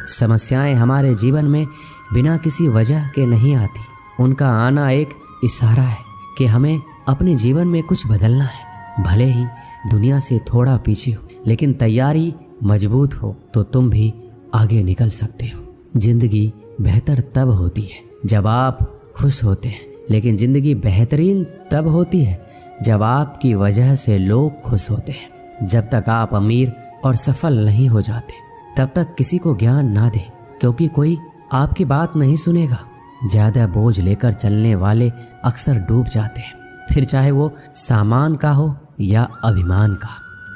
समस्याएं हमारे जीवन में बिना किसी वजह के नहीं आती। उनका आना एक इशारा है कि हमें अपने जीवन में कुछ बदलना है। भले ही दुनिया से थोड़ा पीछे हो, लेकिन तैयारी मजबूत हो तो तुम भी आगे निकल सकते हो। जिंदगी बेहतर तब होती है जब आप खुश होते हैं, लेकिन जिंदगी बेहतरीन तब होती है जब आपकी वजह से लोग खुश होते हैं। जब तक आप अमीर और सफल नहीं हो जाते, तब तक किसी को ज्ञान ना दे, क्योंकि कोई आपकी बात नहीं सुनेगा। ज्यादा बोझ लेकर चलने वाले अक्सर डूब जाते हैं, फिर चाहे वो सामान का हो या अभिमान का।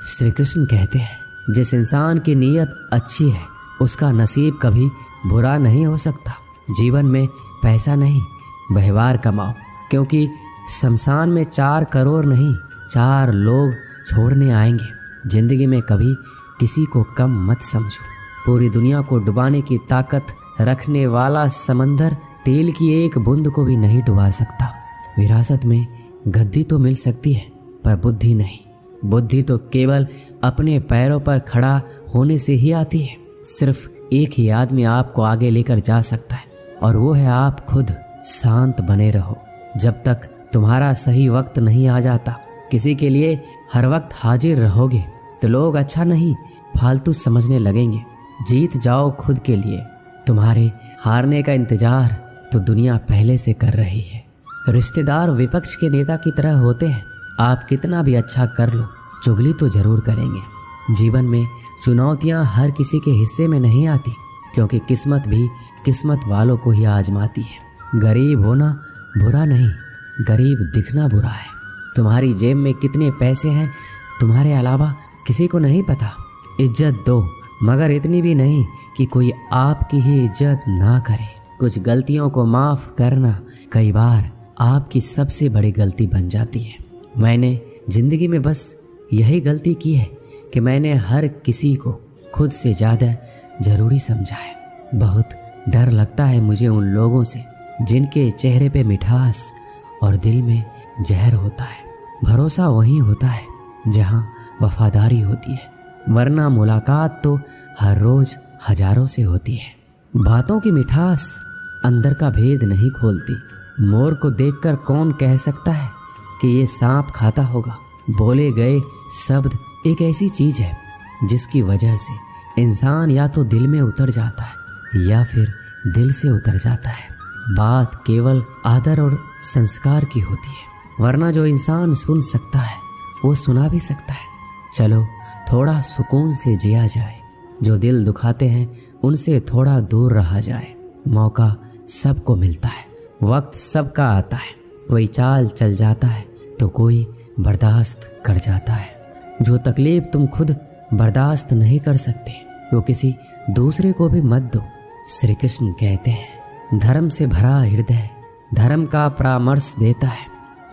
श्री कृष्ण कहते हैं, जिस इंसान की नीयत अच्छी है उसका नसीब कभी बुरा नहीं हो सकता। जीवन में पैसा नहीं, व्यवहार कमाओ, क्योंकि शमशान में 4 करोड़ नहीं 4 लोग छोड़ने आएंगे। जिंदगी में कभी किसी को कम मत समझो। पूरी दुनिया को डुबाने की ताकत रखने वाला समंदर तेल की एक बूंद को भी नहीं डुबा सकता। विरासत में गद्दी तो मिल सकती है, पर बुद्धि नहीं। बुद्धि तो केवल अपने पैरों पर खड़ा होने से ही आती है। सिर्फ एक ही आदमी आपको आगे लेकर जा सकता है, और वो है आप खुद। शांत बने रहो जब तक तुम्हारा सही वक्त नहीं आ जाता। किसी के लिए हर वक्त हाजिर रहोगे तो लोग अच्छा नहीं फालतू समझने लगेंगे। जीत जाओ खुद के लिए। तुम्हारे हारने का इंतजार तो दुनिया पहले से कर रही है। रिश्तेदार विपक्ष के नेता की तरह होते हैं। आप कितना भी अच्छा कर लो, चुगली तो जरूर करेंगे। जीवन में चुनौतियां हर किसी के हिस्से में नहीं आती, क्योंकि किस्मत भी किस्मत वालों को ही आजमाती है। गरीब होना बुरा नहीं, गरीब दिखना बुरा है। तुम्हारी जेब में कितने पैसे हैं तुम्हारे अलावा किसी को नहीं पता। इज्जत दो, मगर इतनी भी नहीं कि कोई आपकी ही इज्जत ना करे। कुछ गलतियों को माफ़ करना कई बार आपकी सबसे बड़ी गलती बन जाती है। मैंने ज़िंदगी में बस यही गलती की है कि मैंने हर किसी को खुद से ज़्यादा ज़रूरी समझा है। बहुत डर लगता है मुझे उन लोगों से जिनके चेहरे पे मिठास और दिल में जहर होता है। भरोसा वहीं होता है जहाँ वफादारी होती है, वरना मुलाकात तो हर रोज़ हजारों से होती है। बातों की मिठास अंदर का भेद नहीं खोलती। मोर को देखकर कौन कह सकता है कि ये सांप खाता होगा। बोले गए शब्द एक ऐसी चीज है जिसकी वजह से इंसान या तो दिल में उतर जाता है या फिर दिल से उतर जाता है। बात केवल आदर और संस्कार की होती है, वरना जो इंसान सुन सकता है वो सुना भी सकता है। चलो थोड़ा सुकून से जिया जाए। जो दिल दुखाते हैं उनसे थोड़ा दूर रहा जाए। मौका सबको मिलता है, वक्त सबका आता है। कोई चाल चल जाता है तो कोई बर्दाश्त कर जाता है। जो तकलीफ तुम खुद बर्दाश्त नहीं कर सकते वो किसी दूसरे को भी मत दो। श्री कृष्ण कहते हैं, धर्म से भरा हृदय धर्म का परामर्श देता है,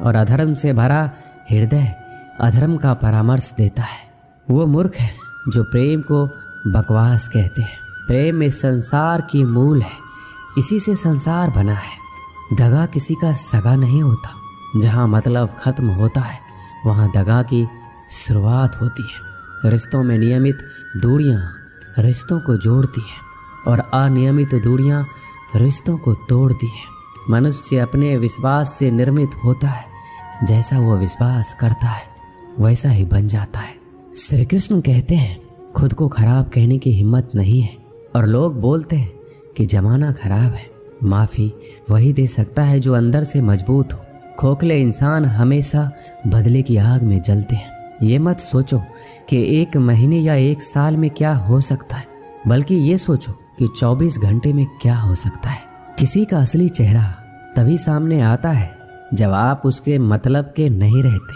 और अधर्म से भरा हृदय अधर्म का परामर्श देता है। वो मूर्ख है जो प्रेम को बकवास कहते हैं। प्रेम में संसार की मूल है, इसी से संसार बना है। दगा किसी का सगा नहीं होता। जहाँ मतलब खत्म होता है वहाँ दगा की शुरुआत होती है। रिश्तों में नियमित दूरियाँ रिश्तों को जोड़ती है, और अनियमित दूरियाँ रिश्तों को तोड़ती है। मनुष्य अपने विश्वास से निर्मित होता है। जैसा वो विश्वास करता है वैसा ही बन जाता है। श्री कृष्ण कहते हैं, खुद को खराब कहने की हिम्मत नहीं है, और लोग बोलते हैं कि जमाना खराब है। माफ़ी वही दे सकता है जो अंदर से मजबूत हो। खोखले इंसान हमेशा बदले की आग में जलते हैं। ये मत सोचो कि 1 महीने या 1 साल में क्या हो सकता है, बल्कि ये सोचो कि 24 घंटे में क्या हो सकता है। किसी का असली चेहरा तभी सामने आता है जब आप उसके मतलब के नहीं रहते।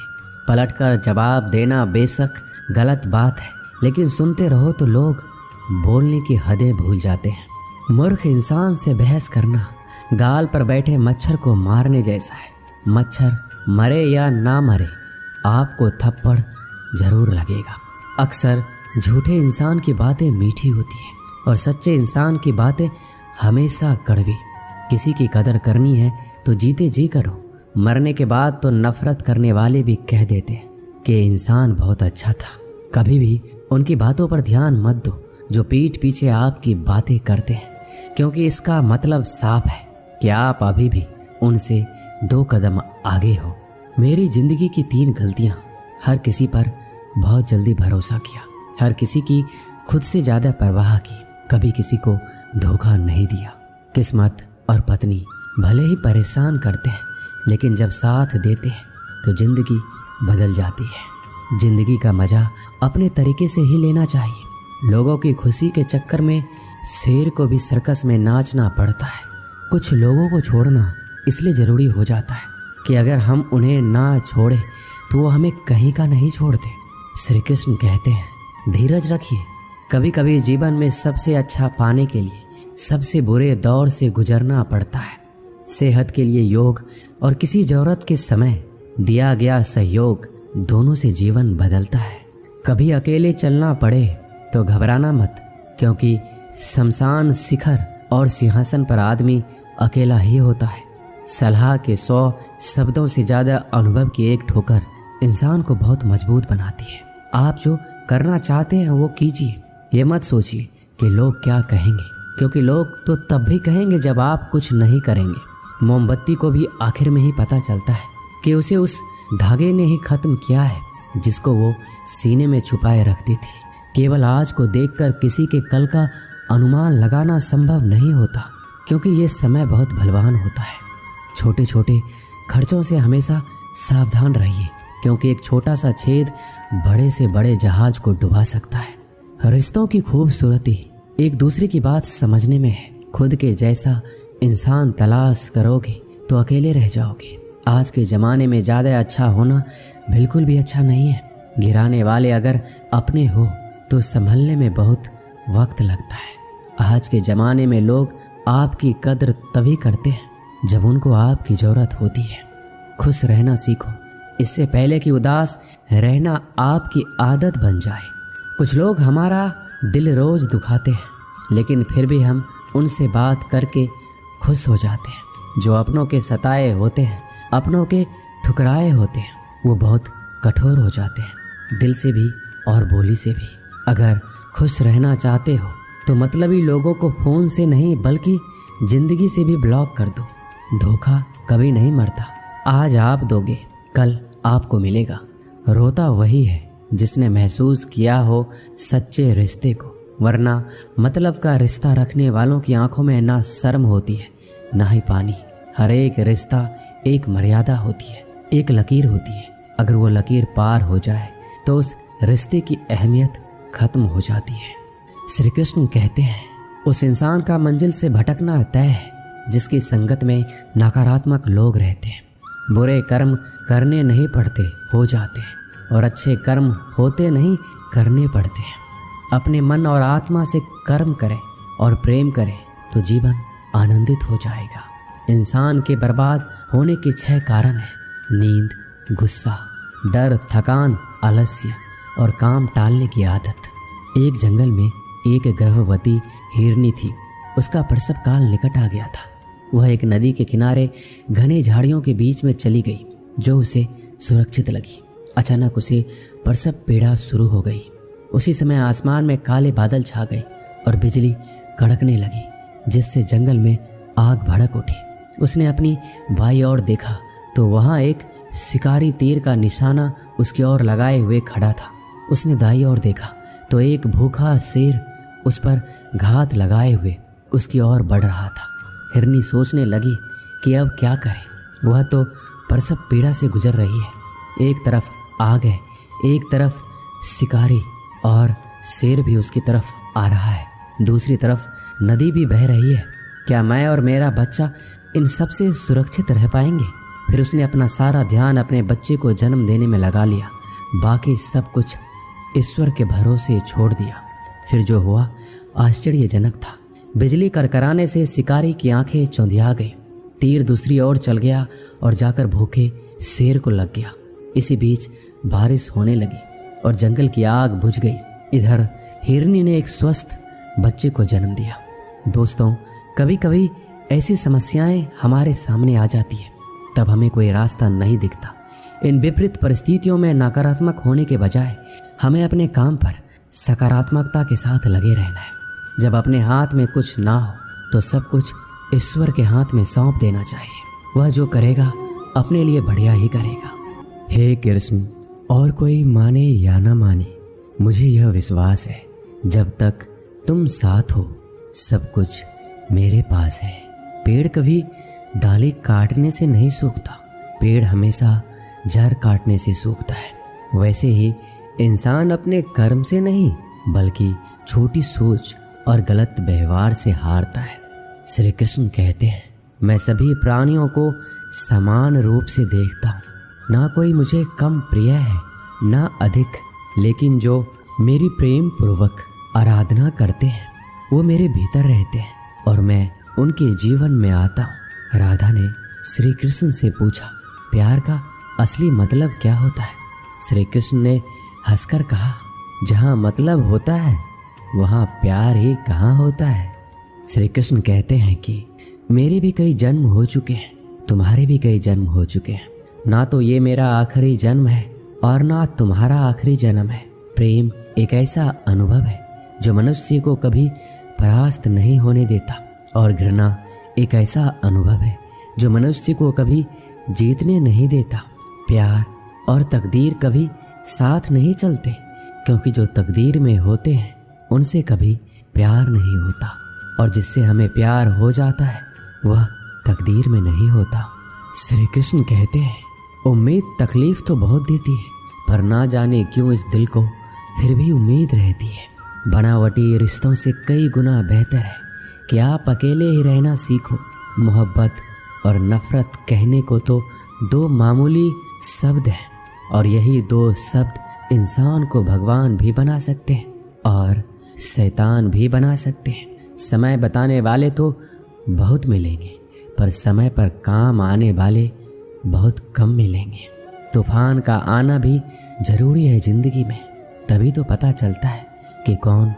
पलटकर जवाब देना बेशक गलत बात है, लेकिन सुनते रहो तो लोग बोलने की हदें भूल जाते हैं। मूर्ख इंसान से बहस करना गाल पर बैठे मच्छर को मारने जैसा है। मच्छर मरे या ना मरे, आपको थप्पड़ जरूर लगेगा। अक्सर झूठे इंसान की बातें मीठी होती हैं, और सच्चे इंसान की बातें हमेशा कड़वी। किसी की कदर करनी है तो जीते जी करो। मरने के बाद तो नफरत करने वाले भी कह देते हैं कि इंसान बहुत अच्छा था। कभी भी उनकी बातों पर ध्यान मत दो। जो पीठ पीछे आपकी बातें करते हैं, क्योंकि इसका मतलब साफ है कि आप अभी भी उनसे 2 कदम आगे हो। मेरी जिंदगी की 3 गलतियां। हर किसी पर बहुत जल्दी भरोसा किया, हर किसी की खुद से ज़्यादा परवाह की, कभी किसी को धोखा नहीं दिया। किस्मत और पत्नी भले ही परेशान करते हैं, लेकिन जब साथ देते हैं तो जिंदगी बदल जाती है। जिंदगी का मज़ा अपने तरीके से ही लेना चाहिए। लोगों की खुशी के चक्कर में शेर को भी सर्कस में नाचना पड़ता है। कुछ लोगों को छोड़ना इसलिए ज़रूरी हो जाता है कि अगर हम उन्हें ना छोड़े तो वो हमें कहीं का नहीं छोड़ते। श्री कृष्ण कहते हैं, धीरज रखिए। कभी कभी जीवन में सबसे अच्छा पाने के लिए सबसे बुरे दौर से गुजरना पड़ता है। सेहत के लिए योग और किसी ज़रूरत के समय दिया गया सहयोग, दोनों से जीवन बदलता है। कभी अकेले चलना पड़े तो घबराना मत, क्योंकि शमशान शिखर और सिंहासन पर आदमी अकेला ही होता है। सलाह के 100 शब्दों से ज़्यादा अनुभव की एक ठोकर इंसान को बहुत मजबूत बनाती है। आप जो करना चाहते हैं वो कीजिए। ये मत सोचिए कि लोग क्या कहेंगे, क्योंकि लोग तो तब भी कहेंगे जब आप कुछ नहीं करेंगे। मोमबत्ती को भी आखिर में ही पता चलता है कि उसे उस धागे ने ही खत्म किया है जिसको वो सीने में छुपाए रखती थी। केवल आज को देखकर किसी के कल का अनुमान लगाना संभव नहीं होता, क्योंकि ये समय बहुत बलवान होता है। छोटे छोटे खर्चों से हमेशा सावधान रहिए, क्योंकि एक छोटा सा छेद बड़े से बड़े जहाज को डुबा सकता है। रिश्तों की खूबसूरती एक दूसरे की बात समझने में है। खुद के जैसा इंसान तलाश करोगे तो अकेले रह जाओगे। आज के ज़माने में ज़्यादा अच्छा होना बिल्कुल भी अच्छा नहीं है। गिराने वाले अगर अपने हो तो संभलने में बहुत वक्त लगता है। आज के ज़माने में लोग आपकी कद्र तभी करते हैं जब उनको आपकी ज़रूरत होती है। खुश रहना सीखो, इससे पहले कि उदास रहना आपकी आदत बन जाए। कुछ लोग हमारा दिल रोज़ दुखाते हैं, लेकिन फिर भी हम उनसे बात करके खुश हो जाते हैं। जो अपनों के सताए होते हैं, अपनों के ठुकराए होते हैं, वो बहुत कठोर हो जाते हैं, दिल से भी और बोली से भी। अगर खुश रहना चाहते हो तो मतलबी लोगों को फ़ोन से नहीं बल्कि ज़िंदगी से भी ब्लॉक कर दो। धोखा कभी नहीं मरता। आज आप दोगे, कल आपको मिलेगा। रोता वही है जिसने महसूस किया हो सच्चे रिश्ते को, वरना मतलब का रिश्ता रखने वालों की आंखों में ना शर्म होती है ना ही पानी। हर एक रिश्ता एक मर्यादा होती है, एक लकीर होती है। अगर वो लकीर पार हो जाए तो उस रिश्ते की अहमियत खत्म हो जाती है। श्री कृष्ण कहते हैं, उस इंसान का मंजिल से भटकना तय है जिसकी संगत में नकारात्मक लोग रहते हैं। बुरे कर्म करने नहीं पड़ते, हो जाते हैं, और अच्छे कर्म होते नहीं, करने पड़ते हैं। अपने मन और आत्मा से कर्म करें और प्रेम करें तो जीवन आनंदित हो जाएगा। इंसान के बर्बाद होने के 6 कारण हैं: नींद, गुस्सा, डर, थकान, आलस्य और काम टालने की आदत। एक जंगल में एक गर्भवती हिरनी थी। उसका प्रसव काल निकट आ गया था। वह एक नदी के किनारे घने झाड़ियों के बीच में चली गई, जो उसे सुरक्षित लगी। अचानक उसे प्रसव पीड़ा शुरू हो गई। उसी समय आसमान में काले बादल छा गए और बिजली कड़कने लगी, जिससे जंगल में आग भड़क उठी। उसने अपनी बाईं ओर देखा तो वहाँ एक शिकारी तीर का निशाना उसकी ओर लगाए हुए खड़ा था। उसने दाईं ओर देखा तो एक भूखा शेर उस पर घात लगाए हुए उसकी ओर बढ़ रहा था। हिरनी सोचने लगी कि अब क्या करे। वह तो प्रसव पीड़ा से गुजर रही है। एक तरफ आग है, एक तरफ शिकारी, और शेर भी उसकी तरफ आ रहा है। दूसरी तरफ नदी भी बह रही है। क्या मैं और मेरा बच्चा इन सब से सुरक्षित रह पाएंगे? फिर उसने अपना सारा ध्यान अपने बच्चे को जन्म देने में लगा लिया। बाकी सब कुछ ईश्वर के भरोसे छोड़ दिया। फिर जो हुआ आश्चर्यजनक था। बिजली करकराने से शिकारी की आंखें चौंधिया गई। तीर दूसरी ओर चल गया और जाकर भूखे शेर को लग गया। इसी बीच बारिश होने लगी और जंगल की आग बुझ गई। इधर हिरनी ने एक स्वस्थ बच्चे को जन्म दिया। दोस्तों, कभी कभी ऐसी समस्याएं हमारे सामने आ जाती है, तब हमें कोई रास्ता नहीं दिखता। इन विपरीत परिस्थितियों में नकारात्मक होने के बजाय हमें अपने काम पर सकारात्मकता के साथ लगे रहना है। जब अपने हाथ में कुछ ना हो तो सब कुछ ईश्वर के हाथ में सौंप देना चाहिए। वह जो करेगा अपने लिए बढ़िया ही करेगा। हे कृष्ण, और कोई माने या ना माने, मुझे यह विश्वास है जब तक तुम साथ हो सब कुछ मेरे पास है। पेड़ कभी डाली काटने से नहीं सूखता, पेड़ हमेशा जड़ काटने से सूखता है। वैसे ही इंसान अपने कर्म से नहीं बल्कि छोटी सोच और गलत व्यवहार से हारता है। श्री कृष्ण कहते हैं, मैं सभी प्राणियों को समान रूप से देखता हूँ, ना कोई मुझे कम प्रिय है ना अधिक, लेकिन जो मेरी प्रेम पूर्वक आराधना करते हैं वो मेरे भीतर रहते हैं और मैं उनके जीवन में आता हूँ। राधा ने श्री कृष्ण से पूछा, प्यार का असली मतलब क्या होता है? श्री कृष्ण ने हंसकर कहा, जहाँ मतलब होता है वहाँ प्यार ही कहाँ होता है। श्री कृष्ण कहते हैं कि मेरे भी कई जन्म हो चुके हैं, तुम्हारे भी कई जन्म हो चुके हैं, ना तो ये मेरा आखिरी जन्म है और ना तुम्हारा आखिरी जन्म है। प्रेम एक ऐसा अनुभव है जो मनुष्य को कभी परास्त नहीं होने देता और घृणा एक ऐसा अनुभव है जो मनुष्य को कभी जीतने नहीं देता। प्यार और तकदीर कभी साथ नहीं चलते, क्योंकि जो तकदीर में होते हैं उनसे कभी प्यार नहीं होता और जिससे हमें प्यार हो जाता है वह तकदीर में नहीं होता। श्री कृष्ण कहते हैं, उम्मीद तकलीफ तो बहुत देती है, पर ना जाने क्यों इस दिल को फिर भी उम्मीद रहती है। बनावटी रिश्तों से कई गुना बेहतर है कि आप अकेले ही रहना सीखो। मोहब्बत और नफरत कहने को तो दो मामूली शब्द हैं और यही दो शब्द इंसान को भगवान भी बना सकते हैं और शैतान भी बना सकते हैं। समय बताने वाले तो बहुत मिलेंगे, पर समय पर काम आने वाले बहुत कम मिलेंगे। तूफान का आना भी जरूरी है जिंदगी में, तभी तो पता चलता है कि कौन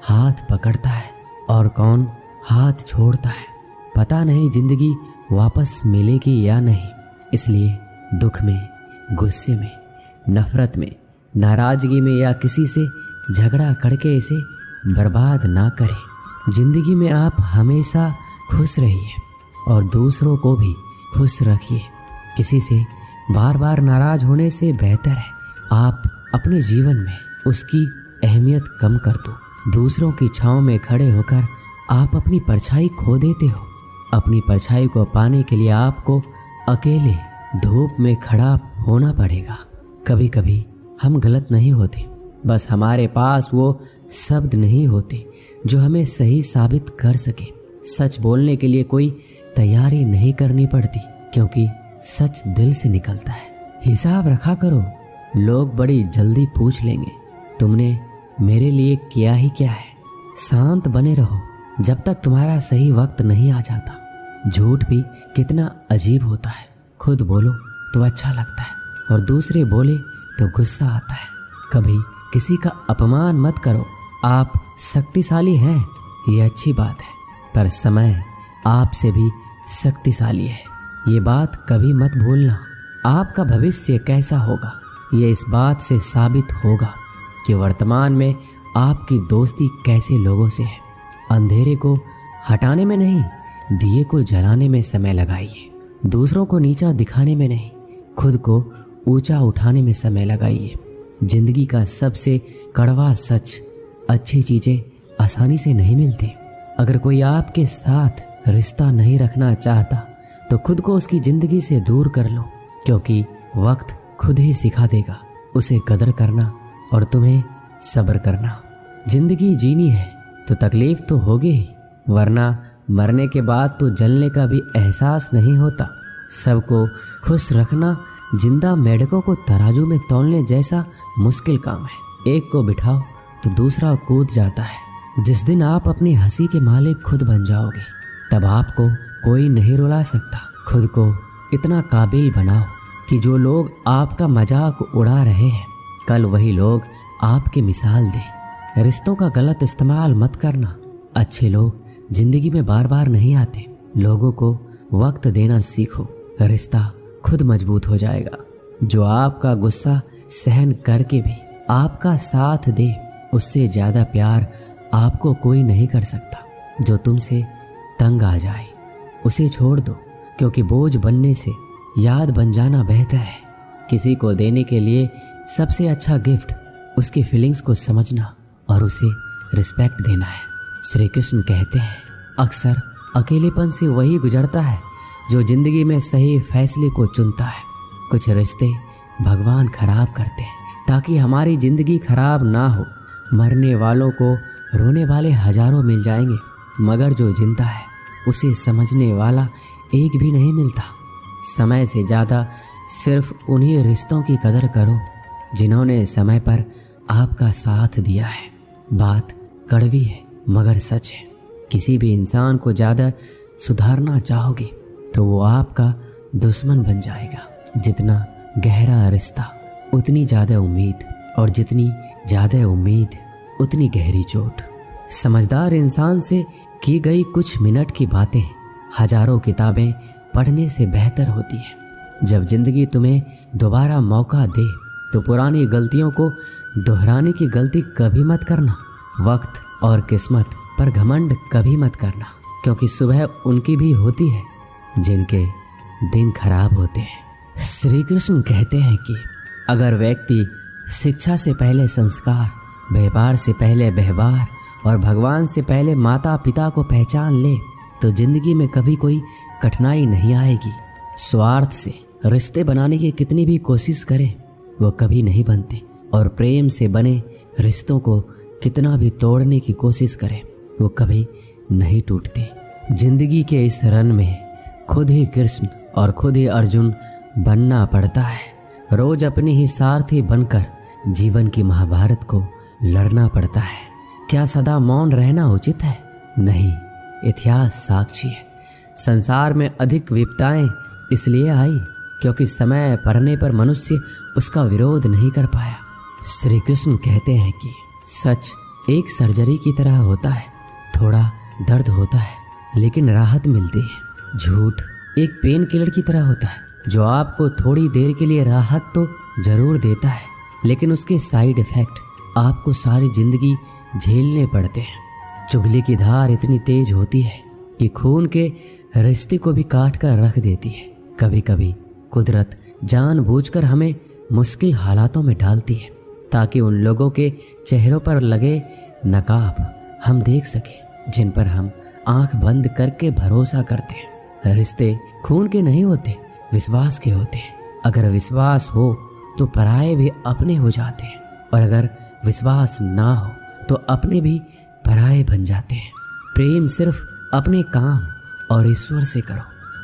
हाथ पकड़ता है और कौन हाथ छोड़ता है। पता नहीं जिंदगी वापस मिलेगी या नहीं, इसलिए दुख में, गुस्से में, नफरत में, नाराजगी में या किसी से झगड़ा करके इसे बर्बाद ना करें। जिंदगी में आप हमेशा खुश रहिए और दूसरों को भी खुश रखिए। किसी से बार बार नाराज होने से बेहतर है आप अपने जीवन में उसकी अहमियत कम कर दो। दूसरों की छांव में खड़े होकर आप अपनी परछाई खो देते हो। अपनी परछाई को पाने के लिए आपको अकेले धूप में खड़ा होना पड़ेगा। कभी कभी हम गलत नहीं होते, बस हमारे पास वो शब्द नहीं होते जो हमें सही साबित कर सके। सच बोलने के लिए कोई तैयारी नहीं करनी पड़ती, क्योंकि सच दिल से निकलता है। हिसाब रखा करो, लोग बड़ी जल्दी पूछ लेंगे तुमने मेरे लिए किया ही क्या है। शांत बने रहो जब तक तुम्हारा सही वक्त नहीं आ जाता। झूठ भी कितना अजीब होता है, खुद बोलो तो अच्छा लगता है और दूसरे बोले तो गुस्सा आता है। कभी किसी का अपमान मत करो। आप शक्तिशाली हैं ये अच्छी बात है, पर समय आपसे भी शक्तिशाली है, ये बात कभी मत भूलना। आपका भविष्य कैसा होगा ये इस बात से साबित होगा कि वर्तमान में आपकी दोस्ती कैसे लोगों से है। अंधेरे को हटाने में नहीं, दिए को जलाने में समय लगाइए। दूसरों को नीचा दिखाने में नहीं, खुद को ऊंचा उठाने में समय लगाइए। जिंदगी का सबसे कड़वा सच, अच्छी चीजें आसानी से नहीं मिलती। अगर कोई आपके साथ रिश्ता नहीं रखना चाहता तो खुद को उसकी जिंदगी से दूर कर लो, क्योंकि वक्त खुद ही सिखा देगा उसे कदर करना और तुम्हें सब्र करना। जिंदगी जीनी है तो तकलीफ तो होगी ही, वरना मरने के बाद तो जलने का भी एहसास नहीं होता। सबको खुश रखना जिंदा मेढकों को तराजू में तौलने जैसा मुश्किल काम है। एक को बिठाओ तो दूसरा कूद जाता है। जिस दिन आप अपनी हंसी के मालिक खुद बन जाओगे तब आपको कोई नहीं रुला सकता। खुद को इतना काबिल बनाओ कि जो लोग आपका मजाक उड़ा रहे हैं कल वही लोग आपकी मिसाल दें। रिश्तों का गलत इस्तेमाल मत करना। अच्छे लोग जिंदगी में बार बार नहीं आते। लोगों को वक्त देना सीखो, रिश्ता खुद मजबूत हो जाएगा। जो आपका गुस्सा सहन करके भी आपका साथ दे उससे ज़्यादा प्यार आपको कोई नहीं कर सकता। जो तुमसे तंग आ जाए उसे छोड़ दो, क्योंकि बोझ बनने से याद बन जाना बेहतर है। किसी को देने के लिए सबसे अच्छा गिफ्ट उसकी फीलिंग्स को समझना और उसे रिस्पेक्ट देना है। श्री कृष्ण कहते हैं, अक्सर अकेलेपन से वही गुजरता है जो जिंदगी में सही फैसले को चुनता है। कुछ रिश्ते भगवान खराब करते हैं ताकि हमारी जिंदगी खराब ना हो। मरने वालों को रोने वाले हजारों मिल जाएंगे, मगर जो जिंदा है उसे समझने वाला एक भी नहीं मिलता। समय से ज़्यादा सिर्फ उन्हीं रिश्तों की कदर करो जिन्होंने समय पर आपका साथ दिया है। बात कड़वी है मगर सच है। किसी भी इंसान को ज़्यादा सुधारना चाहोगे तो वो आपका दुश्मन बन जाएगा। जितना गहरा रिश्ता उतनी ज़्यादा उम्मीद, और जितनी ज़्यादा उम्मीद उतनी गहरी चोट। समझदार इंसान से की गई कुछ मिनट की बातें हजारों किताबें पढ़ने से बेहतर होती है। जब जिंदगी तुम्हें दोबारा मौका दे तो पुरानी गलतियों को दोहराने की गलती कभी मत करना। वक्त और किस्मत पर घमंड कभी मत करना, क्योंकि सुबह उनकी भी होती है जिनके दिन खराब होते हैं। श्री कृष्ण कहते हैं कि अगर व्यक्ति शिक्षा से पहले संस्कार, व्यापार से पहले व्यवहार और भगवान से पहले माता पिता को पहचान ले तो जिंदगी में कभी कोई कठिनाई नहीं आएगी। स्वार्थ से रिश्ते बनाने की कितनी भी कोशिश करें वो कभी नहीं बनते, और प्रेम से बने रिश्तों को कितना भी तोड़ने की कोशिश करें वो कभी नहीं टूटते। जिंदगी के इस रन में खुद ही कृष्ण और खुद ही अर्जुन बनना पड़ता है। रोज अपने ही सारथी बनकर जीवन की महाभारत को लड़ना पड़ता है। क्या सदा मौन रहना उचित है? नहीं, इतिहास साक्षी है। संसार में अधिक विपदाएं इसलिए आई क्योंकि समय पड़ने पर मनुष्य उसका विरोध नहीं कर पाया। श्री कृष्ण कहते हैं कि सच एक सर्जरी की तरह होता है, थोड़ा दर्द होता है लेकिन राहत मिलती है। झूठ एक पेन किलर की तरह होता है जो आपको थोड़ी देर के लिए राहत तो जरूर देता है, लेकिन उसके साइड इफेक्ट आपको सारी जिंदगी झेलने पड़ते हैं। चुगली की धार इतनी तेज होती है कि खून के रिश्ते को भी काट कर रख देती है। कभी कभी कुदरत जानबूझकर हमें मुश्किल हालातों में डालती है ताकि उन लोगों के चेहरों पर लगे नकाब हम देख सकें जिन पर हम आंख बंद करके भरोसा करते हैं। रिश्ते खून के नहीं होते, विश्वास के होते हैं। अगर विश्वास हो तो पराये भी अपने हो जाते हैं, और अगर विश्वास ना हो तो अपने भी पराये बन जाते हैं। प्रेम सिर्फ अपने काम और ईश्वर से करो,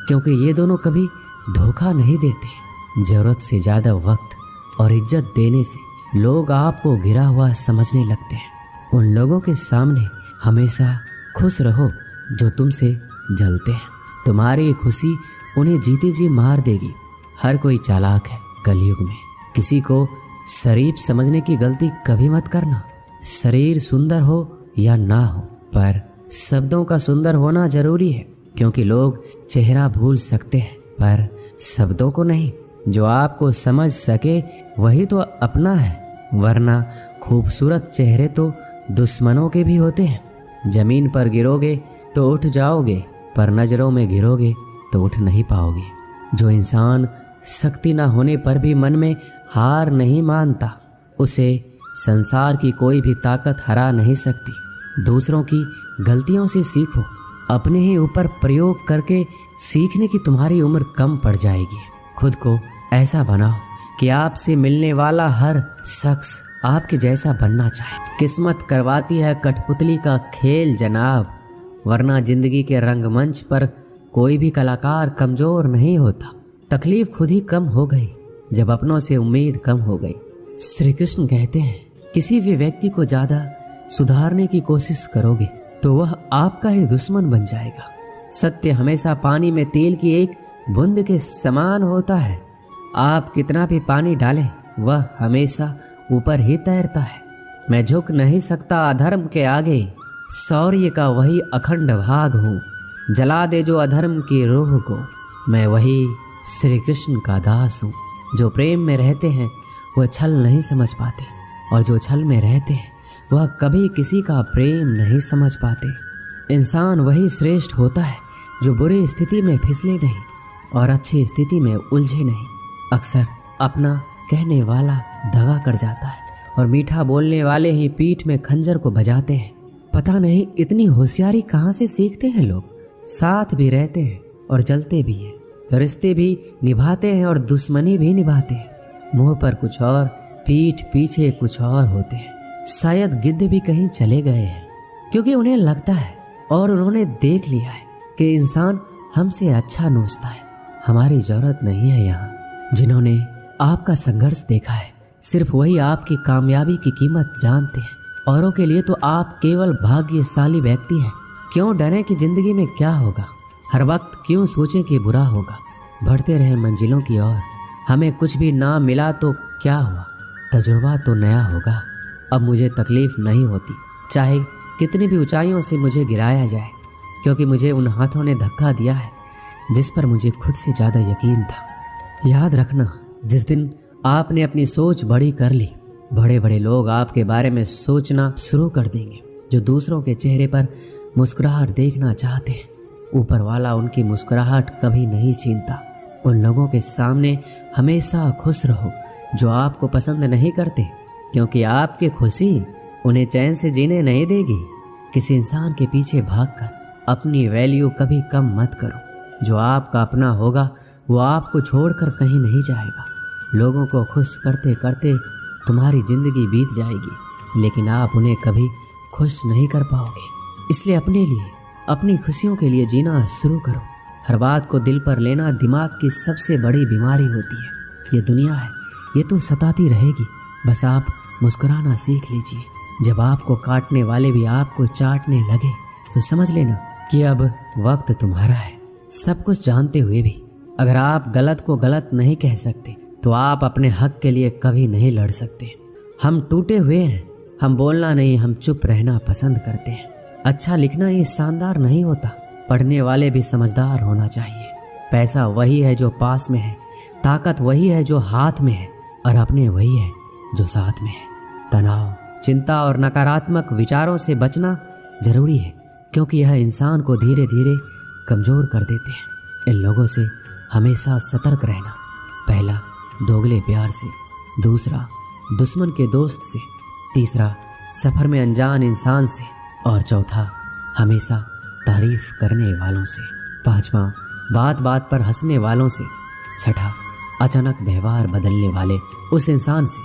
क्योंकि ये दोनों कभी धोखा नहीं देते। जरूरत से ज़्यादा वक्त और इज्जत देने से लोग आपको गिरा हुआ समझने लगते हैं। उन लोगों के सामने हमेशा खुश रहो जो तुमसे जलते हैं। तुम्हारी खुशी उन्हें जीते जी मार देगी। हर कोई चालाक है कलयुग में। किसी को शरीफ समझने की गलती कभी मत करना। शरीर सुंदर हो या ना हो, पर शब्दों का सुंदर होना जरूरी है, क्योंकि लोग चेहरा भूल सकते हैं पर शब्दों को नहीं। जो आपको समझ सके वही तो अपना है, वरना खूबसूरत चेहरे तो दुश्मनों के भी होते हैं। जमीन पर गिरोगे तो उठ जाओगे, पर नजरों में गिरोगे तो उठ नहीं पाओगे। जो इंसान शक्ति न होने पर भी मन में हार नहीं मानता, उसे संसार की कोई भी ताकत हरा नहीं सकती। दूसरों की गलतियों से सीखो, अपने ही ऊपर प्रयोग करके सीखने की तुम्हारी उम्र कम पड़ जाएगी। खुद को ऐसा बनाओ कि आपसे मिलने वाला हर शख्स आपके जैसा बनना चाहे। किस्मत करवाती है कठपुतली का खेल जनाब, वरना जिंदगी के रंगमंच पर कोई भी कलाकार कमजोर नहीं होता। तकलीफ खुद ही कम हो गई जब अपनों से उम्मीद कम हो गई। श्री कृष्ण कहते हैं किसी भी व्यक्ति को ज्यादा सुधारने की कोशिश करोगे तो वह आपका ही दुश्मन बन जाएगा। सत्य हमेशा पानी में तेल की एक बूंद के समान होता है। आप कितना भी पानी डालें वह हमेशा ऊपर ही तैरता है। मैं झुक नहीं सकता अधर्म के आगे, शौर्य का वही अखंड भाग हूँ। जला दे जो अधर्म की रूह को, मैं वही श्री कृष्ण का दास हूँ। जो प्रेम में रहते हैं वह छल नहीं समझ पाते, और जो छल में रहते हैं वह कभी किसी का प्रेम नहीं समझ पाते। इंसान वही श्रेष्ठ होता है जो बुरी स्थिति में फिसले नहीं और अच्छी स्थिति में उलझे नहीं। अक्सर अपना कहने वाला दगा कर जाता है और मीठा बोलने वाले ही पीठ में खंजर को बजाते हैं। पता नहीं इतनी होशियारी कहाँ से सीखते हैं लोग। साथ भी रहते हैं और जलते भी हैं, रिश्ते भी निभाते हैं और दुश्मनी भी निभाते हैं। मुंह पर कुछ और, पीठ पीछे कुछ और होते हैं। शायद गिद्ध भी कहीं चले गए हैं, क्योंकि उन्हें लगता है और उन्होंने देख लिया है कि इंसान हमसे अच्छा नोचता है। हमारी जरूरत नहीं है यहाँ। जिन्होंने आपका संघर्ष देखा है सिर्फ वही आपकी कामयाबी की कीमत जानते हैं। औरों के लिए तो आप केवल भाग्यशाली व्यक्ति हैं। क्यों डरें कि जिंदगी में क्या होगा, हर वक्त क्यों सोचें कि बुरा होगा। बढ़ते रहे मंजिलों की ओर। हमें कुछ भी ना मिला तो क्या हुआ, तजुर्बा तो नया होगा। अब मुझे तकलीफ नहीं होती चाहे कितनी भी ऊंचाइयों से मुझे गिराया जाए, क्योंकि मुझे उन हाथों ने धक्का दिया है जिस पर मुझे खुद से ज़्यादा यकीन था। याद रखना, जिस दिन आपने अपनी सोच बड़ी कर ली, बड़े बड़े लोग आपके बारे में सोचना शुरू कर देंगे। जो दूसरों के चेहरे पर मुस्कुराहट देखना चाहते हैं, ऊपर वाला उनकी मुस्कुराहट कभी नहीं छीनता। उन लोगों के सामने हमेशा खुश रहो जो आपको पसंद नहीं करते, क्योंकि आपकी खुशी उन्हें चैन से जीने नहीं देगी। किसी इंसान के पीछे भागकर अपनी वैल्यू कभी कम मत करो। जो आपका अपना होगा वो आपको छोड़कर कहीं नहीं जाएगा। लोगों को खुश करते करते तुम्हारी जिंदगी बीत जाएगी, लेकिन आप उन्हें कभी खुश नहीं कर पाओगे। इसलिए अपने लिए, अपनी खुशियों के लिए जीना शुरू करो। हर बात को दिल पर लेना दिमाग की सबसे बड़ी बीमारी होती है। ये दुनिया है, ये तो सताती रहेगी, बस आप मुस्कुराना सीख लीजिए। जब आपको काटने वाले भी आपको चाटने लगे तो समझ लेना कि अब वक्त तुम्हारा है। सब कुछ जानते हुए भी अगर आप गलत को गलत नहीं कह सकते तो आप अपने हक के लिए कभी नहीं लड़ सकते। हम टूटे हुए हैं, हम बोलना नहीं, हम चुप रहना पसंद करते हैं। अच्छा लिखना ये शानदार नहीं होता, पढ़ने वाले भी समझदार होना चाहिए। पैसा वही है जो पास में है, ताकत वही है जो हाथ में है, और अपने वही है जो साथ में है। तनाव, चिंता और नकारात्मक विचारों से बचना जरूरी है, क्योंकि यह इंसान को धीरे धीरे कमज़ोर कर देते हैं। इन लोगों से हमेशा सतर्क रहना। पहला, दोगले प्यार से। दूसरा, दुश्मन के दोस्त से। तीसरा, सफ़र में अनजान इंसान से। और चौथा, हमेशा तारीफ करने वालों से। पांचवा, बात बात पर हंसने वालों से। छठा, अचानक व्यवहार बदलने वाले उस इंसान से।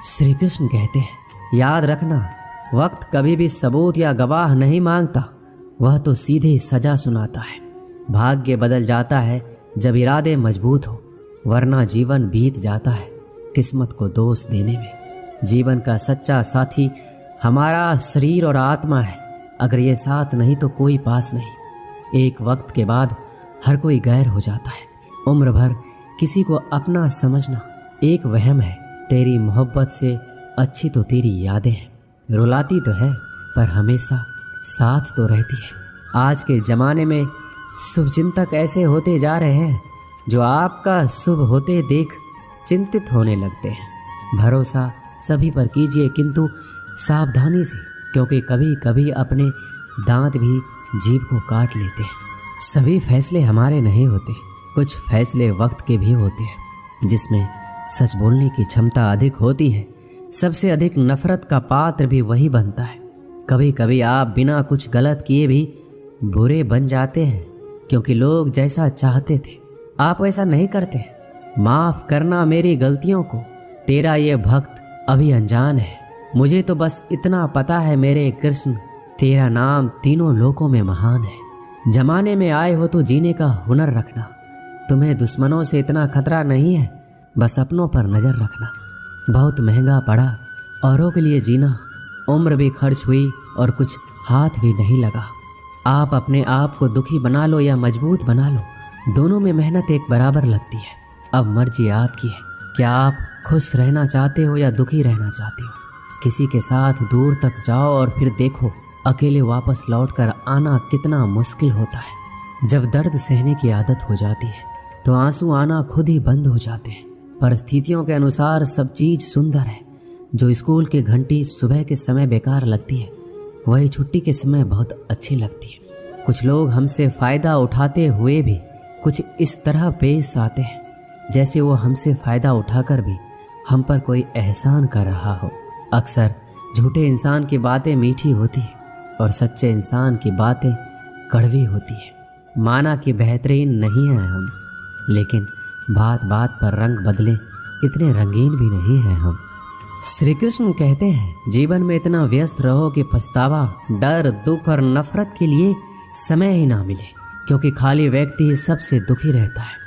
श्री कृष्ण कहते हैं, याद रखना, वक्त कभी भी सबूत या गवाह नहीं मांगता, वह तो सीधे सजा सुनाता है। भाग्य बदल जाता है जब इरादे मजबूत हो, वरना जीवन बीत जाता है किस्मत को दोष देने में। जीवन का सच्चा साथी हमारा शरीर और आत्मा है। अगर ये साथ नहीं तो कोई पास नहीं। एक वक्त के बाद हर कोई गैर हो जाता है। उम्र भर किसी को अपना समझना एक वहम है। तेरी मोहब्बत से अच्छी तो तेरी यादें हैं। रुलाती तो है पर हमेशा साथ तो रहती है। आज के ज़माने में शुभचिंतक ऐसे होते जा रहे हैं जो आपका शुभ होते देख चिंतित होने लगते हैं। भरोसा सभी पर कीजिए, किंतु सावधानी से, क्योंकि कभी कभी अपने दांत भी जीभ को काट लेते हैं। सभी फैसले हमारे नहीं होते, कुछ फैसले वक्त के भी होते हैं, जिसमें सच बोलने की क्षमता अधिक होती है। सबसे अधिक नफरत का पात्र भी वही बनता है। कभी कभी आप बिना कुछ गलत किए भी बुरे बन जाते हैं, क्योंकि लोग जैसा चाहते थे आप वैसा नहीं करते। माफ़ करना मेरी गलतियों को, तेरा ये भक्त अभी अनजान है। मुझे तो बस इतना पता है मेरे कृष्ण, तेरा नाम तीनों लोकों में महान है। जमाने में आए हो तो जीने का हुनर रखना। तुम्हें दुश्मनों से इतना खतरा नहीं है, बस अपनों पर नज़र रखना। बहुत महंगा पड़ा औरों के लिए जीना। उम्र भी खर्च हुई और कुछ हाथ भी नहीं लगा। आप अपने आप को दुखी बना लो या मजबूत बना लो, दोनों में मेहनत एक बराबर लगती है। अब मर्जी आपकी है, क्या आप खुश रहना चाहते हो या दुखी रहना चाहते हो। किसी के साथ दूर तक जाओ और फिर देखो अकेले वापस लौटकर आना कितना मुश्किल होता है। जब दर्द सहने की आदत हो जाती है तो आंसू आना खुद ही बंद हो जाते हैं। परिस्थितियों के अनुसार सब चीज़ सुंदर है, जो स्कूल की घंटी सुबह के समय बेकार लगती है, वही छुट्टी के समय बहुत अच्छी लगती है। कुछ लोग हमसे फ़ायदा उठाते हुए भी कुछ इस तरह पेश आते हैं जैसे वो हमसे फ़ायदा उठाकर भी हम पर कोई एहसान कर रहा हो। अक्सर झूठे इंसान की बातें मीठी होती हैं और सच्चे इंसान की बातें कड़वी होती हैं। माना कि बेहतरीन नहीं हैं हम, लेकिन बात बात पर रंग बदले इतने रंगीन भी नहीं हैं हम। श्री कृष्ण कहते हैं, जीवन में इतना व्यस्त रहो कि पछतावा, डर, दुख और नफरत के लिए समय ही ना मिले, क्योंकि खाली व्यक्ति ही सबसे दुखी रहता है।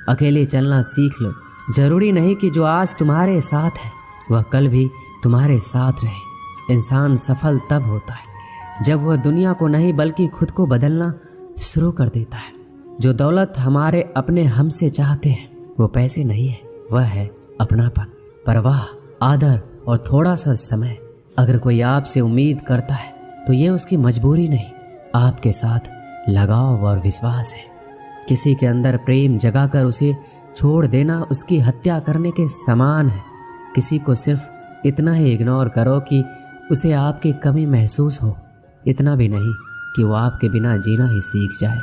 अकेले चलना सीख लो। जरूरी नहीं कि जो आज तुम्हारे साथ है वह कल भी तुम्हारे साथ रहे। इंसान सफल तब होता है जब वह दुनिया को नहीं बल्कि खुद को बदलना शुरू कर देता है। जो दौलत हमारे अपने हमसे चाहते हैं वो पैसे नहीं है, वह है अपनापन, परवाह, आदर और थोड़ा सा समय। अगर कोई आपसे उम्मीद करता है तो ये उसकी मजबूरी नहीं, आपके साथ लगाव और विश्वास है। किसी के अंदर प्रेम जगाकर उसे छोड़ देना उसकी हत्या करने के समान है। किसी को सिर्फ इतना ही इग्नोर करो कि उसे आपकी कमी महसूस हो, इतना भी नहीं कि वो आपके बिना जीना ही सीख जाए।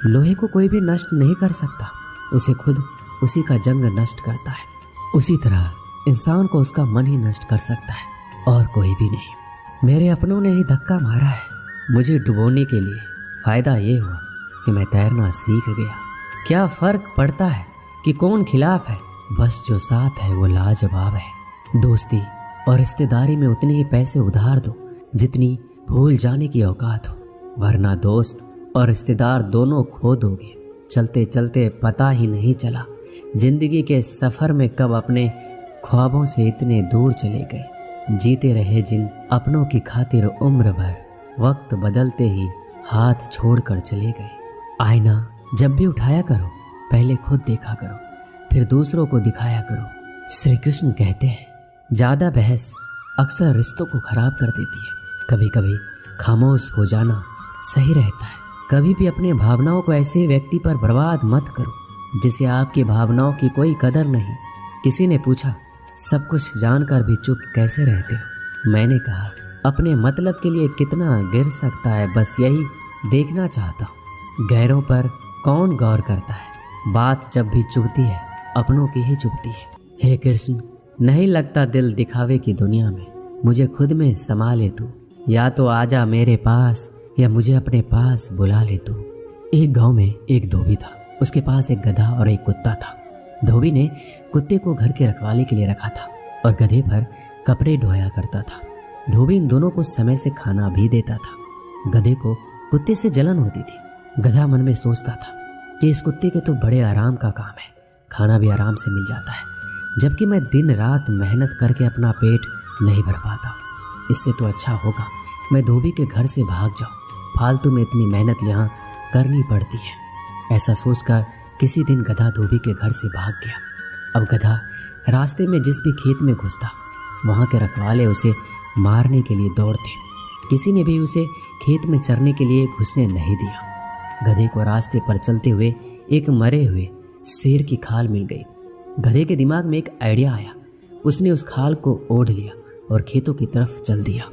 लोहे को कोई भी नष्ट नहीं कर सकता, उसे खुद उसी का जंग नष्ट करता है। उसी तरह इंसान को उसका मन ही नष्ट कर सकता है और कोई भी नहीं। मेरे अपनों ने ही धक्का मारा है मुझे डुबोने के लिए। फ़ायदा ये हुआ कि मैं तैरना सीख गया। क्या फ़र्क पड़ता है कि कौन खिलाफ है, बस जो साथ है वो लाजवाब है। दोस्ती और रिश्तेदारी में उतने ही पैसे उधार दो जितनी भूल जाने की औकात हो, वरना दोस्त और रिश्तेदार दोनों खो दोगे। चलते चलते पता ही नहीं चला जिंदगी के सफ़र में कब अपने ख्वाबों से इतने दूर चले गए। जीते रहे जिन अपनों की खातिर उम्र भर, वक्त बदलते ही हाथ छोड़कर चले गए। आईना जब भी उठाया करो पहले खुद देखा करो, फिर दूसरों को दिखाया करो। श्री कृष्ण कहते हैं, ज़्यादा बहस अक्सर रिश्तों को खराब कर देती है। कभी कभी खामोश हो जाना सही रहता है। कभी भी अपने भावनाओं को ऐसे व्यक्ति पर बर्बाद मत करो जिसे आपकी भावनाओं की कोई कदर नहीं। किसी ने पूछा, सब कुछ जानकर भी चुप कैसे रहते हो? मैंने कहा, अपने मतलब के लिए कितना गिर सकता है बस यही देखना चाहता हूँ। गैरों पर कौन गौर करता है? बात जब भी चुभती है अपनों की ही चुभती है। हे कृष्ण, नहीं लगता दिल दिखावे की दुनिया में, मुझे खुद में समा ले तू। या तो आजा मेरे पास या मुझे अपने पास बुला ले तू। एक गांव में एक धोबी था। उसके पास एक गधा और एक कुत्ता था। धोबी ने कुत्ते को घर के रखवाली के लिए रखा था और गधे पर कपड़े ढोया करता था। धोबी इन दोनों को समय से खाना भी देता था। गधे को कुत्ते से जलन होती थी। गधा मन में सोचता था कि इस कुत्ते के तो बड़े आराम का काम है, खाना भी आराम से मिल जाता है, जबकि मैं दिन रात मेहनत करके अपना पेट नहीं भर पाता। इससे तो अच्छा होगा मैं धोबी के घर से भाग जाऊं, फालतू में इतनी मेहनत यहाँ करनी पड़ती है। ऐसा सोचकर किसी दिन गधा धोबी के घर से भाग गया। अब गधा रास्ते में जिस भी खेत में घुसता वहाँ के रखवाले उसे मारने के लिए दौड़ते। किसी ने भी उसे खेत में चरने के लिए घुसने नहीं दिया। गधे को रास्ते पर चलते हुए एक मरे हुए शेर की खाल मिल गई। गधे के दिमाग में एक आइडिया आया। उसने उस खाल को ओढ़ लिया और खेतों की तरफ चल दिया।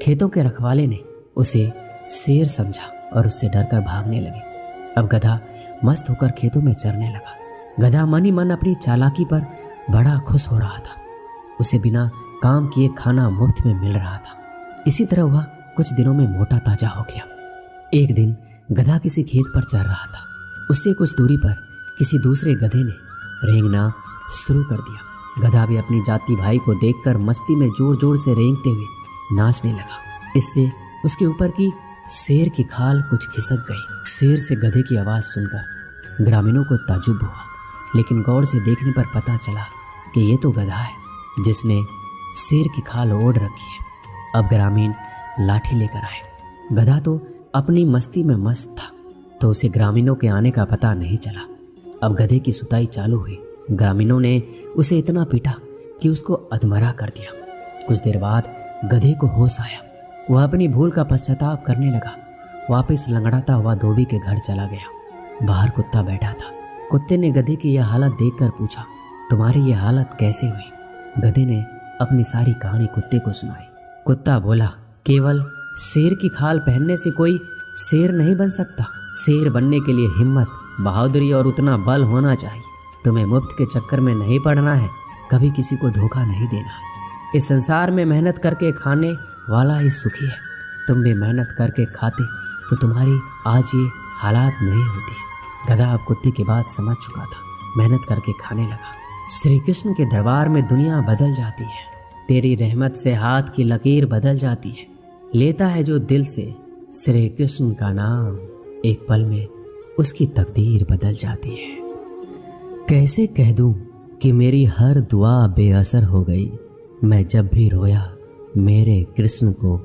खेतों के रखवाले ने उसे शेर समझा और उससे डरकर भागने लगे। अब गधा मस्त होकर खेतों में चरने लगा। गधा मन ही मन अपनी चालाकी पर बड़ा खुश हो रहा था। उसे बिना काम किए खाना मुफ्त में मिल रहा था। इसी तरह वह कुछ दिनों में मोटा ताजा हो गया। एक दिन गधा किसी खेत पर चर रहा था। उससे कुछ दूरी पर किसी दूसरे गधे ने रेंगना शुरू कर दिया। गधा भी अपनी जाति भाई को देखकर मस्ती में जोर जोर से रेंगते हुए नाचने लगा। इससे उसके ऊपर की शेर की खाल कुछ खिसक गई। शेर से गधे की आवाज़ सुनकर ग्रामीणों को ताज्जुब हुआ, लेकिन गौर से देखने पर पता चला कि ये तो गधा है जिसने शेर की खाल ओढ़ रखी है। अब ग्रामीण लाठी लेकर आए। गधा तो अपनी मस्ती में मस्त था, तो उसे ग्रामीणों के आने का पता नहीं चला। अब गधे की सुताई चालू हुई। ग्रामीणों ने उसे इतना पीटा कि उसको अधमरा कर दिया। कुछ देर बाद गधे को होश आया। वह अपनी भूल का पश्चाताप करने लगा। वापस लंगड़ाता हुआ धोबी के घर चला गया। बाहर कुत्ता बैठा था। कुत्ते ने गधे की यह हालत देखकर पूछा, तुम्हारी यह हालत कैसे हुई? गधे ने अपनी सारी कहानी कुत्ते को सुनाई। कुत्ता बोला, केवल शेर की खाल पहनने से कोई शेर नहीं बन सकता। शेर बनने के लिए हिम्मत, बहादुरी और उतना बल होना चाहिए। तुम्हें मुफ्त के चक्कर में नहीं पड़ना है, कभी किसी को धोखा नहीं देना है। इस संसार में मेहनत करके खाने वाला ही सुखी है। तुम भी मेहनत करके खाते तो तुम्हारी आज ये हालात नहीं होती। गधा अब कुत्ते की बात समझ चुका था, मेहनत करके खाने लगा। श्री कृष्ण के दरबार में दुनिया बदल जाती है। तेरी रहमत से हाथ की लकीर बदल जाती है। लेता है जो दिल से श्री कृष्ण का नाम, एक पल में उसकी तकदीर बदल जाती है। कैसे कह दूं कि मेरी हर दुआ बेअसर हो गई। मैं जब भी रोया मेरे कृष्ण को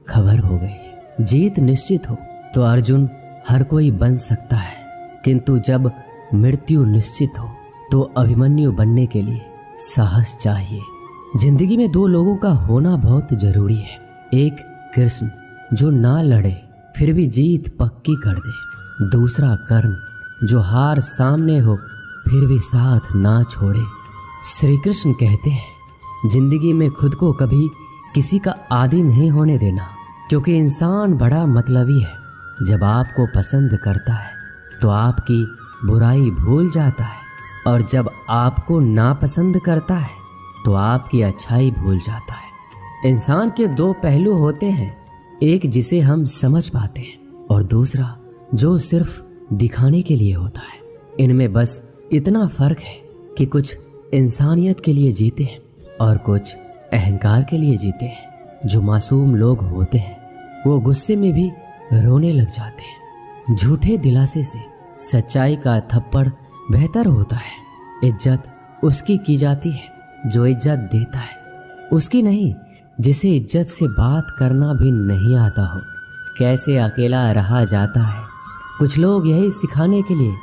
खबर हो गई। जीत निश्चित हो तो अर्जुन हर कोई बन सकता है, किंतु जब मृत्यु निश्चित हो तो अभिमन्यु बनने के लिए साहस चाहिए। जिंदगी में दो लोगों का होना बहुत जरूरी है। एक कृष्ण जो ना लड़े फिर भी जीत पक्की कर दे। दूसरा कर्ण जो हार सामने हो फिर भी साथ ना छोड़े। श्री कृष्ण कहते हैं, जिंदगी में खुद को कभी किसी का आदी नहीं होने देना, क्योंकि इंसान बड़ा मतलबी है। जब आपको पसंद करता है तो आपकी बुराई भूल जाता है, और जब आपको नापसंद करता है तो आपकी अच्छाई भूल जाता है। इंसान के दो पहलू होते हैं, एक जिसे हम समझ पाते हैं और दूसरा जो सिर्फ दिखाने के लिए होता है। इनमें बस इतना फर्क है कि कुछ इंसानियत के लिए जीते हैं और कुछ अहंकार के लिए जीते हैं। जो मासूम लोग होते हैं वो गुस्से में भी रोने लग जाते हैं। झूठे दिलासे से सच्चाई का थप्पड़ बेहतर होता है। इज्जत उसकी की जाती है जो इज्जत देता है, उसकी नहीं जिसे इज्जत से बात करना भी नहीं आता हो। कैसे अकेला रहा जाता है। कुछ लोग यही सिखाने के लिए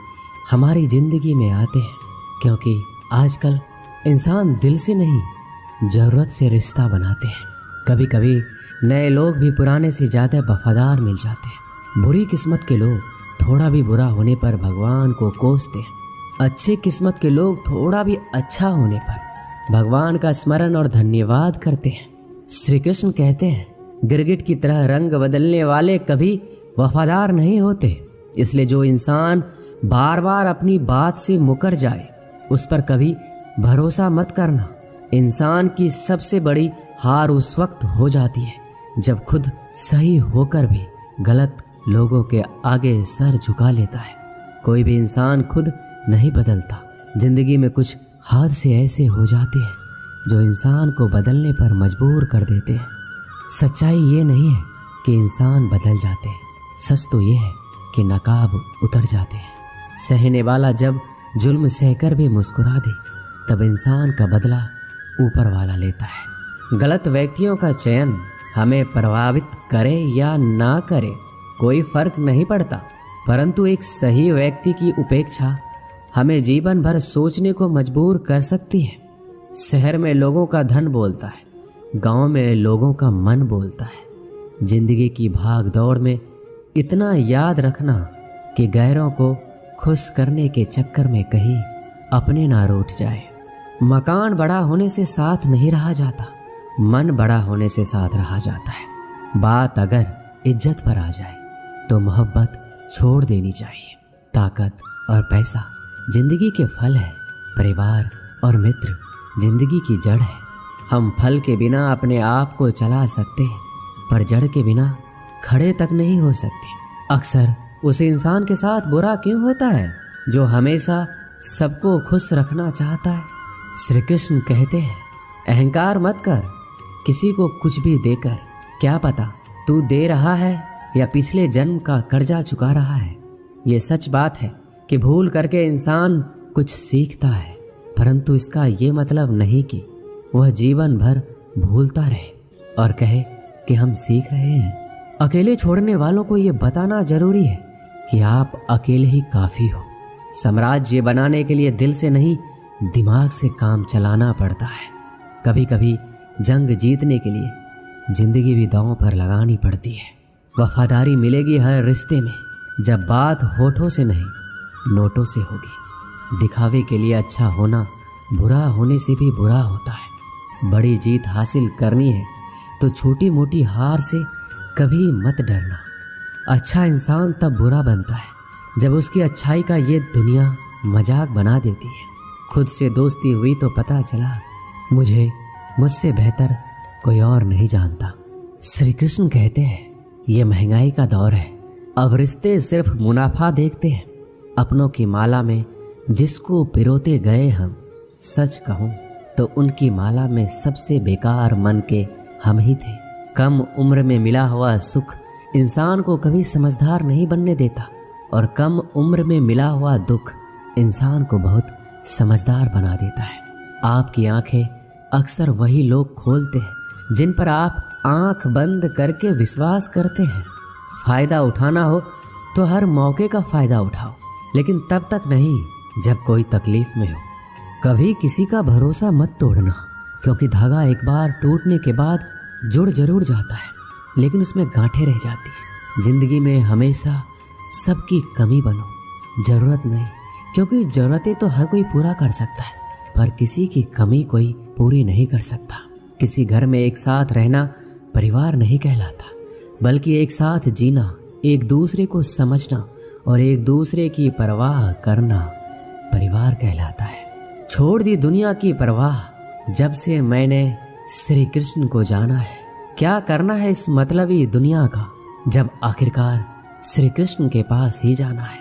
हमारी जिंदगी में आते हैं, क्योंकि आजकल इंसान दिल से नहीं जरूरत से रिश्ता बनाते हैं। कभी कभी नए लोग भी पुराने से ज़्यादा वफादार मिल जाते हैं। बुरी किस्मत के लोग थोड़ा भी बुरा होने पर भगवान को कोसते हैं। अच्छी किस्मत के लोग थोड़ा भी अच्छा होने पर भगवान का स्मरण और धन्यवाद करते हैं। श्री कृष्ण कहते हैं, गिरगिट की तरह रंग बदलने वाले कभी वफादार नहीं होते। इसलिए जो इंसान बार बार अपनी बात से मुकर जाए उस पर कभी भरोसा मत करना। इंसान की सबसे बड़ी हार उस वक्त हो जाती है जब खुद सही होकर भी गलत लोगों के आगे सर झुका लेता है। कोई भी इंसान खुद नहीं बदलता। जिंदगी में कुछ हादसे ऐसे हो जाते हैं जो इंसान को बदलने पर मजबूर कर देते हैं। सच्चाई ये नहीं है कि इंसान बदल जाते हैं, सच तो ये है कि नकाब उतर जाते हैं। सहने वाला जब जुल्म सहकर भी मुस्कुरा दे तब इंसान का बदला ऊपर वाला लेता है। गलत व्यक्तियों का चयन हमें प्रभावित करे या ना करे कोई फर्क नहीं पड़ता, परंतु एक सही व्यक्ति की उपेक्षा हमें जीवन भर सोचने को मजबूर कर सकती है। शहर में लोगों का धन बोलता है, गांव में लोगों का मन बोलता है। जिंदगी की भाग दौड़ में इतना याद रखना कि गैरों को खुश करने के चक्कर में कहीं अपने ना रूठ जाए। मकान बड़ा होने से साथ नहीं रहा जाता, मन बड़ा होने से साथ रहा जाता है। बात अगर इज्जत पर आ जाए तो मोहब्बत छोड़ देनी चाहिए। ताकत और पैसा जिंदगी के फल है, परिवार और मित्र जिंदगी की जड़ है। हम फल के बिना अपने आप को चला सकते हैं, पर जड़ के बिना खड़े तक नहीं हो सकते। अक्सर उस इंसान के साथ बुरा क्यों होता है जो हमेशा सबको खुश रखना चाहता है। श्री कृष्ण कहते हैं, अहंकार मत कर किसी को कुछ भी देकर। क्या पता तू दे रहा है या पिछले जन्म का कर्जा चुका रहा है। ये सच बात है कि भूल करके इंसान कुछ सीखता है, परंतु इसका ये मतलब नहीं कि वह जीवन भर भूलता रहे और कहे कि हम सीख रहे हैं। अकेले छोड़ने वालों को ये बताना जरूरी है कि आप अकेले ही काफ़ी हो। साम्राज्य बनाने के लिए दिल से नहीं दिमाग से काम चलाना पड़ता है। कभी कभी जंग जीतने के लिए जिंदगी भी दांव पर लगानी पड़ती है। वफादारी मिलेगी हर रिश्ते में जब बात होठों से नहीं नोटों से होगी। दिखावे के लिए अच्छा होना बुरा होने से भी बुरा होता है। बड़ी जीत हासिल करनी है तो छोटी मोटी हार से कभी मत डरना। अच्छा इंसान तब बुरा बनता है जब उसकी अच्छाई का ये दुनिया मजाक बना देती है। खुद से दोस्ती हुई तो पता चला मुझे मुझसे बेहतर कोई और नहीं जानता। श्री कृष्ण कहते हैं ये महंगाई का दौर है, अब रिश्ते सिर्फ मुनाफा देखते हैं। अपनों की माला में जिसको पिरोते गए हम, सच कहूँ तो उनकी माला में सबसे बेकार मन के हम ही थे। कम उम्र में मिला हुआ सुख इंसान को कभी समझदार नहीं बनने देता और कम उम्र में मिला हुआ दुख इंसान को बहुत समझदार बना देता है। आपकी आंखें अक्सर वही लोग खोलते हैं जिन पर आप आंख बंद करके विश्वास करते हैं। फायदा उठाना हो तो हर मौके का फायदा उठाओ, लेकिन तब तक नहीं जब कोई तकलीफ में हो। कभी किसी का भरोसा मत तोड़ना, क्योंकि धागा एक बार टूटने के बाद जुड़ जरूर जाता है, लेकिन उसमें गांठें रह जाती हैं। जिंदगी में हमेशा सबकी कमी बनो, जरूरत नहीं, क्योंकि जरूरतें तो हर कोई पूरा कर सकता है, पर किसी की कमी कोई पूरी नहीं कर सकता। किसी घर में एक साथ रहना परिवार नहीं कहलाता, बल्कि एक साथ जीना, एक दूसरे को समझना और एक दूसरे की परवाह करना परिवार कहलाता है। छोड़ दी दुनिया की परवाह जब से मैंने श्री कृष्ण को जाना है। क्या करना है इस मतलबी दुनिया का, जब आखिरकार श्री कृष्ण के पास ही जाना है।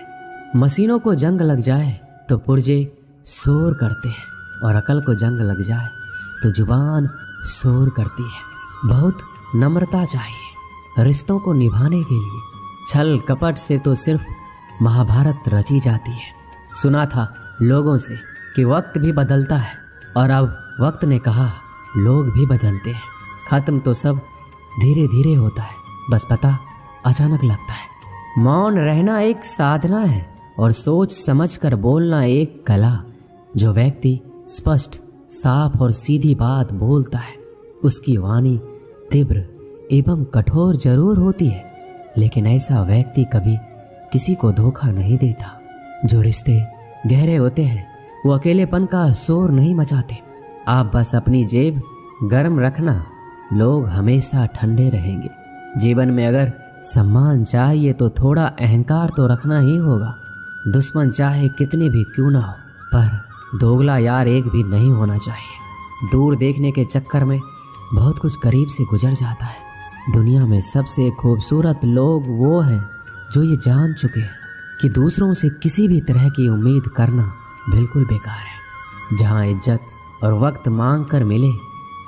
मशीनों को जंग लग जाए तो पुर्जे शोर करते हैं, और अकल को जंग लग जाए तो जुबान शोर करती है। बहुत नम्रता चाहिए रिश्तों को निभाने के लिए। छल कपट से तो सिर्फ महाभारत रची जाती है। सुना था लोगों से कि वक्त भी बदलता है, और अब वक्त ने कहा लोग भी बदलते हैं। खत्म तो सब धीरे धीरे होता है, बस पता अचानक लगता है। मौन रहना एक साधना है और सोच समझ कर बोलना एक कला। जो व्यक्ति स्पष्ट, साफ और सीधी बात बोलता है उसकी वाणी तीव्र एवं कठोर जरूर होती है, लेकिन ऐसा व्यक्ति कभी किसी को धोखा नहीं देता। जो रिश्ते गहरे होते हैं वो अकेलेपन का शोर नहीं मचाते। आप बस अपनी जेब गर्म रखना, लोग हमेशा ठंडे रहेंगे। जीवन में अगर सम्मान चाहिए तो थोड़ा अहंकार तो रखना ही होगा। दुश्मन चाहे कितने भी क्यों ना हो, पर दोगला यार एक भी नहीं होना चाहिए। दूर देखने के चक्कर में बहुत कुछ करीब से गुजर जाता है। दुनिया में सबसे खूबसूरत लोग वो हैं जो ये जान चुके हैं कि दूसरों से किसी भी तरह की उम्मीद करना बिल्कुल बेकार है। जहाँ इज्जत और वक्त मांग कर मिले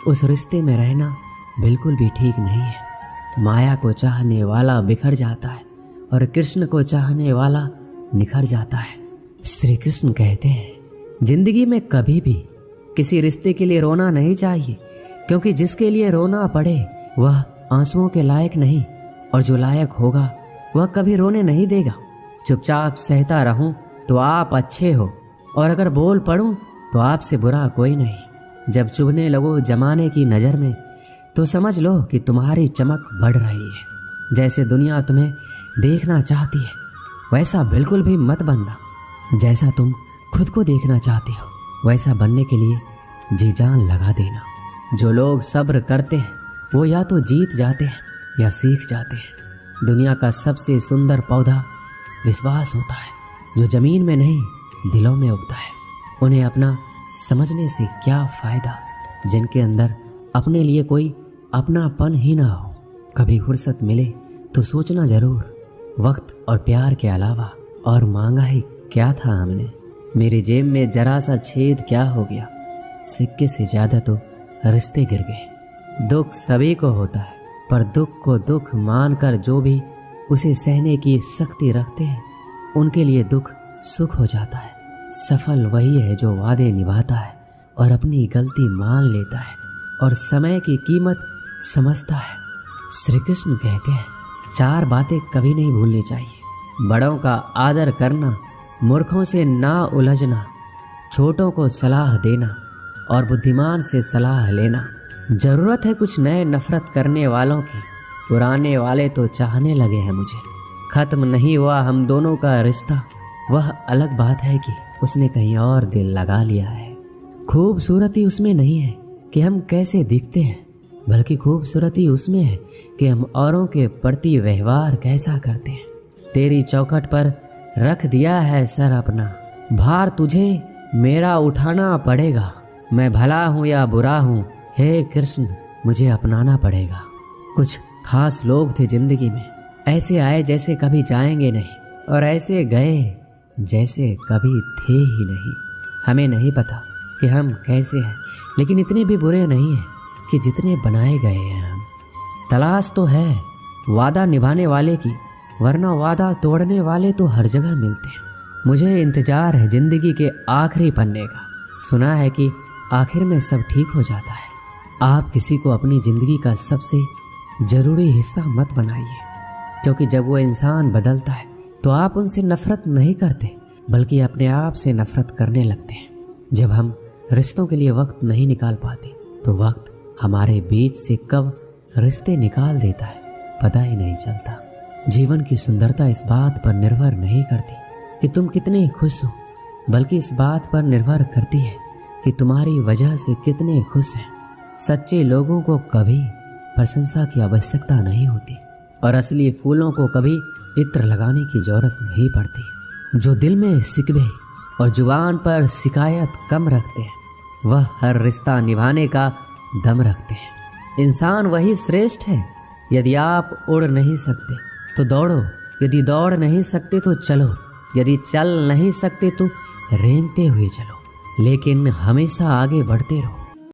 उस रिश्ते में रहना बिल्कुल भी ठीक नहीं है। माया को चाहने वाला बिखर जाता है और कृष्ण को चाहने वाला निखर जाता है। श्री कृष्ण कहते हैं जिंदगी में कभी भी किसी रिश्ते के लिए रोना नहीं चाहिए, क्योंकि जिसके लिए रोना पड़े वह आंसुओं के लायक नहीं, और जो लायक होगा वह कभी रोने नहीं देगा। चुपचाप सहता रहूं तो आप अच्छे हो, और अगर बोल पड़ूं तो आपसे बुरा कोई नहीं। जब चुभने लगो जमाने की नज़र में तो समझ लो कि तुम्हारी चमक बढ़ रही है। जैसे दुनिया तुम्हें देखना चाहती है वैसा बिल्कुल भी मत बनना। जैसा तुम खुद को देखना चाहते हो वैसा बनने के लिए जी जान लगा देना। जो लोग सब्र करते हैं वो या तो जीत जाते हैं या सीख जाते हैं। दुनिया का सबसे सुंदर पौधा विश्वास होता है, जो ज़मीन में नहीं दिलों में उगता है। उन्हें अपना समझने से क्या फ़ायदा जिनके अंदर अपने लिए कोई अपनापन ही ना हो। कभी फुर्सत मिले तो सोचना ज़रूर, वक्त और प्यार के अलावा और मांगा ही क्या था हमने। मेरी जेब में जरा सा छेद क्या हो गया, सिक्के से ज़्यादा तो रिश्ते गिर गए। दुख सभी को होता है, पर दुख को दुख मानकर जो भी उसे सहने की शक्ति रखते हैं उनके लिए दुख सुख हो जाता है। सफल वही है जो वादे निभाता है और अपनी गलती मान लेता है और समय की कीमत समझता है। श्री कृष्ण कहते हैं 4 बातें कभी नहीं भूलनी चाहिए। बड़ों का आदर करना, मूर्खों से ना उलझना, छोटों को सलाह देना और बुद्धिमान से सलाह लेना। ज़रूरत है कुछ नए नफरत करने वालों की, पुराने वाले तो चाहने लगे हैं मुझे। ख़त्म नहीं हुआ हम दोनों का रिश्ता, वह अलग बात है कि उसने कहीं और दिल लगा लिया है। खूबसूरती उसमें नहीं है कि हम कैसे दिखते हैं, बल्कि खूबसूरती उसमें है कि हम औरों के प्रति व्यवहार कैसा करते हैं। तेरी चौखट पर रख दिया है सर अपना, भार तुझे मेरा उठाना पड़ेगा। मैं भला हूँ या बुरा हूँ, हे कृष्ण मुझे अपनाना पड़ेगा। कुछ खास लोग थे जिंदगी में, ऐसे आए जैसे कभी जाएंगे नहीं, और ऐसे गए जैसे कभी थे ही नहीं। हमें नहीं पता कि हम कैसे हैं, लेकिन इतने भी बुरे नहीं हैं कि जितने बनाए गए हैं हम। तलाश तो है वादा निभाने वाले की, वरना वादा तोड़ने वाले तो हर जगह मिलते हैं। मुझे इंतजार है जिंदगी के आखिरी पन्ने का। सुना है कि आखिर में सब ठीक हो जाता है। आप किसी को अपनी ज़िंदगी का सबसे ज़रूरी हिस्सा मत बनाइए, क्योंकि जब वो इंसान बदलता है तो आप उनसे नफ़रत नहीं करते, बल्कि अपने आप से नफ़रत करने लगते हैं। जब हम रिश्तों के लिए वक्त नहीं निकाल पाते तो वक्त हमारे बीच से कब रिश्ते निकाल देता है पता ही नहीं चलता। जीवन की सुंदरता इस बात पर निर्भर नहीं करती कि तुम कितने खुश हो, बल्कि इस बात पर निर्भर करती है कि तुम्हारी वजह से कितने खुश हैं। सच्चे लोगों को कभी प्रशंसा की आवश्यकता नहीं होती, और असली फूलों को कभी इत्र लगाने की जरूरत नहीं पड़ती। जो दिल में शिकवे और जुबान पर शिकायत कम रखते हैं, वह हर रिश्ता निभाने का दम रखते हैं। इंसान वही श्रेष्ठ है। यदि आप उड़ नहीं सकते तो दौड़ो, यदि दौड़ नहीं सकते तो चलो, यदि चल नहीं सकते तो रेंगते हुए चलो, लेकिन हमेशा आगे बढ़ते रहो।